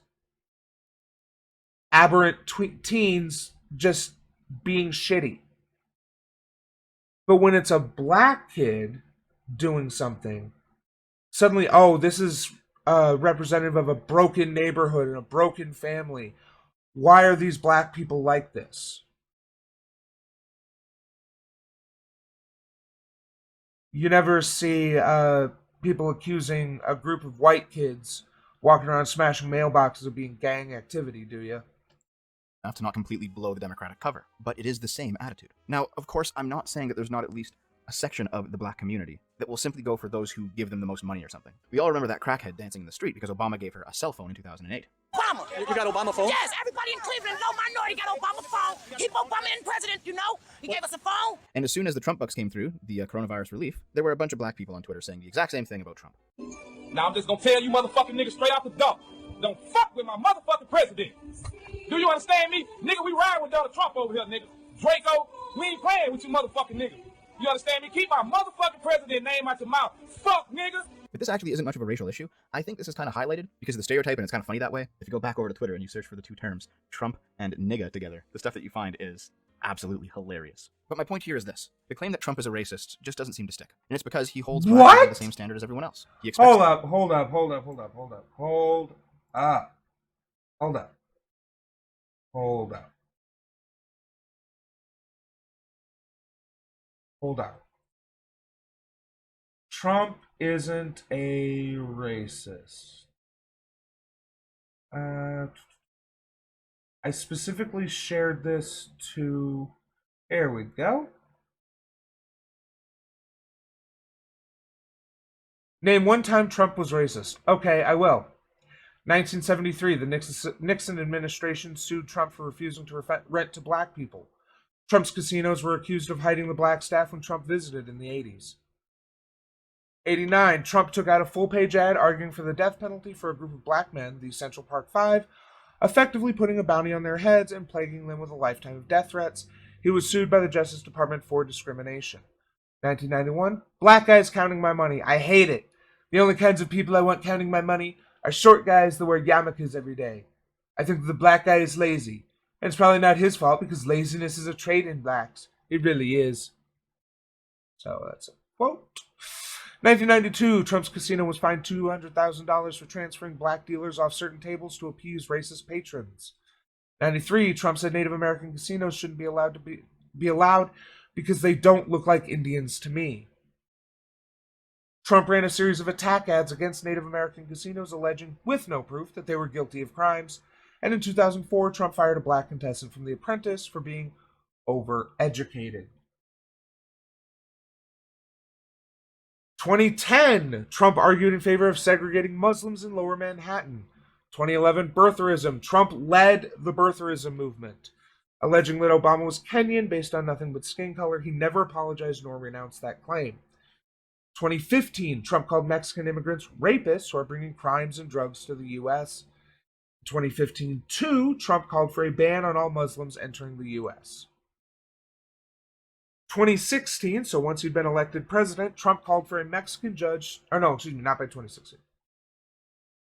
aberrant teens just being shitty. But when it's a black kid doing something, suddenly, oh, this is representative of a broken neighborhood and a broken family. Why are these black people like this? You never see people accusing a group of white kids walking around smashing mailboxes of being gang activity, do you? Enough to not completely blow the Democratic cover, but it is the same attitude. Now, of course, I'm not saying that there's not at least a section of the black community that will simply go for those who give them the most money or something. We all remember that crackhead dancing in the street because Obama gave her a cell phone in 2008. Obama! You got Obama phone? Yes, everybody in Cleveland, no minority got Obama phone. Keep Obama in president, He gave us a phone. And as soon as the Trump bucks came through, the coronavirus relief, there were a bunch of black people on Twitter saying the exact same thing about Trump. Now I'm just gonna tell you motherfucking niggas straight out the door. Don't fuck with my motherfucking president. Do you understand me? Nigga, we ride with Donald Trump over here, nigga. Draco, we ain't playing with you motherfucking niggas. You understand me? Keep my motherfucking president name out your mouth. Fuck niggas. But this actually isn't much of a racial issue. I think this is kind of highlighted because of the stereotype, and it's kind of funny that way. If you go back over to Twitter and you search for the two terms, Trump and nigga together, the stuff that you find is absolutely hilarious. But my point here is this. The claim that Trump is a racist just doesn't seem to stick. And it's because he holds black to the same standard as everyone else. He expects Hold up. Hold up. Trump isn't a racist. I specifically shared this to... There we go. Name one time Trump was racist. Okay, I will. 1973, the Nixon administration sued Trump for refusing to rent to black people. Trump's casinos were accused of hiding the black staff when Trump visited in the 80s. 89, Trump took out a full-page ad arguing for the death penalty for a group of black men, the Central Park Five, effectively putting a bounty on their heads and plaguing them with a lifetime of death threats. He was sued by the Justice Department for discrimination. 1991, black guys counting my money. I hate it. The only kinds of people I want counting my money are short guys that wear yarmulkes every day. I think the black guy is lazy. And it's probably not his fault because laziness is a trait in blacks. It really is. So that's a quote. 1992, Trump's casino was fined $200,000 for transferring black dealers off certain tables to appease racist patrons. 93, Trump said Native American casinos shouldn't be allowed to be allowed because they don't look like Indians to me. Trump ran a series of attack ads against Native American casinos, alleging, with no proof, that they were guilty of crimes. And in 2004, Trump fired a black contestant from The Apprentice for being overeducated. 2010, Trump argued in favor of segregating Muslims in Lower Manhattan. 2011, birtherism. Trump led the birtherism movement, alleging that Obama was Kenyan based on nothing but skin color. He never apologized nor renounced that claim. 2015, Trump called Mexican immigrants rapists who are bringing crimes and drugs to the U.S. 2015, too, Trump called for a ban on all Muslims entering the U.S. 2016, so once he'd been elected president, Trump called for a Mexican judge, not by 2016.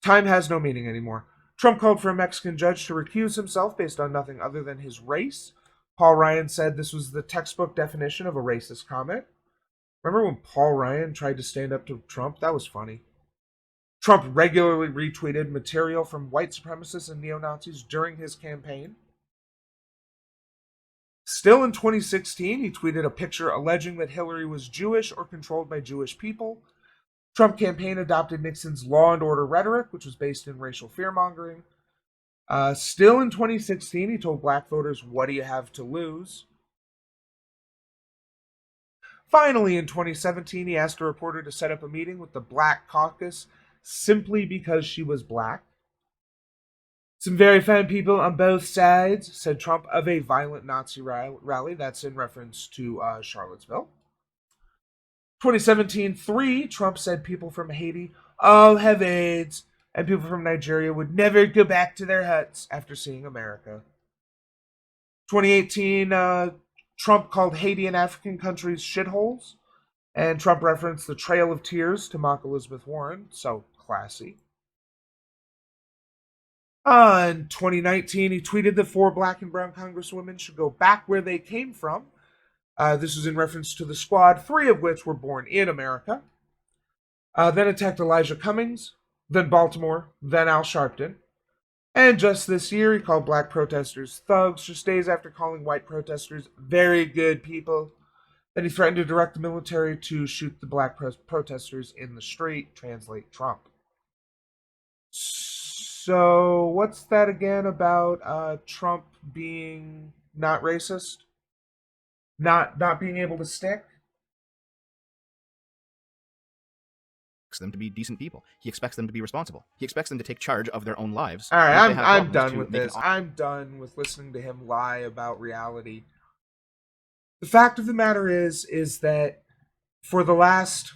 Time has no meaning anymore. Trump called for a Mexican judge to recuse himself based on nothing other than his race. Paul Ryan said this was the textbook definition of a racist comment. Remember when Paul Ryan tried to stand up to Trump? That was funny. Trump regularly retweeted material from white supremacists and neo-Nazis during his campaign. Still in 2016, he tweeted a picture alleging that Hillary was Jewish or controlled by Jewish people. Trump campaign adopted Nixon's law and order rhetoric, which was based in racial fear-mongering. Still in 2016, he told black voters, "What do you have to lose?" Finally, in 2017, he asked a reporter to set up a meeting with the Black Caucus simply because she was black. "Some very fine people on both sides," said Trump of a violent Nazi rally. That's in reference to Charlottesville. 2017, Trump said people from Haiti all have AIDS, and people from Nigeria would never go back to their huts after seeing America. 2018, Trump called Haiti and African countries shitholes, and Trump referenced the Trail of Tears to mock Elizabeth Warren, so classy. In 2019, he tweeted that 4 black and brown congresswomen should go back where they came from. This was in reference to the squad, 3 of which were born in America. Then attacked Elijah Cummings, then Baltimore, then Al Sharpton. And just this year, he called black protesters thugs, just days after calling white protesters very good people. Then he threatened to direct the military to shoot the black protesters in the street, translate Trump. So, what's that again about Trump being not racist? Not being able to stick? Them to be decent people. He expects them to be responsible. He expects them to take charge of their own lives. All right, I'm done with this. I'm done with listening to him lie about reality. The fact of the matter is that for the last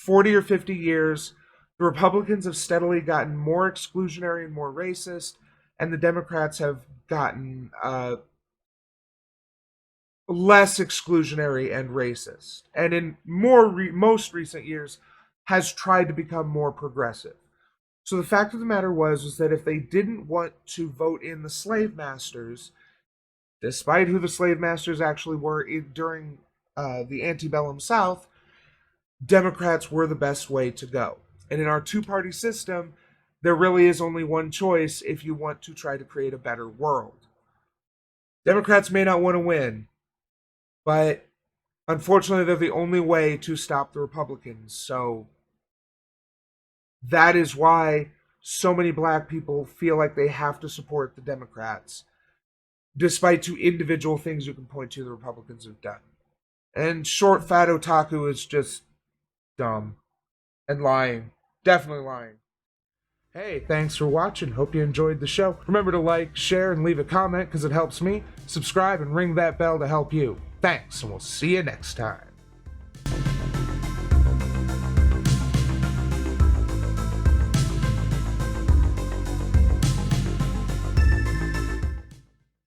40 or 50 years, The Republicans have steadily gotten more exclusionary and more racist, and the Democrats have gotten less exclusionary and racist, and in most recent years has tried to become more progressive. So the fact of the matter was that if they didn't want to vote in the slave masters, despite who the slave masters actually were during the antebellum South, Democrats were the best way to go. And in our two-party system, there really is only one choice if you want to try to create a better world. Democrats may not want to win, but unfortunately, they're the only way to stop the Republicans. So that is why so many black people feel like they have to support the Democrats, despite two individual things you can point to the Republicans have done. And ShortFatOtaku is just dumb and lying. Definitely lying. Hey, thanks for watching. Hope you enjoyed the show. Remember to like, share, and leave a comment because it helps me. Subscribe and ring that bell to help you. Thanks, and we'll see you next time.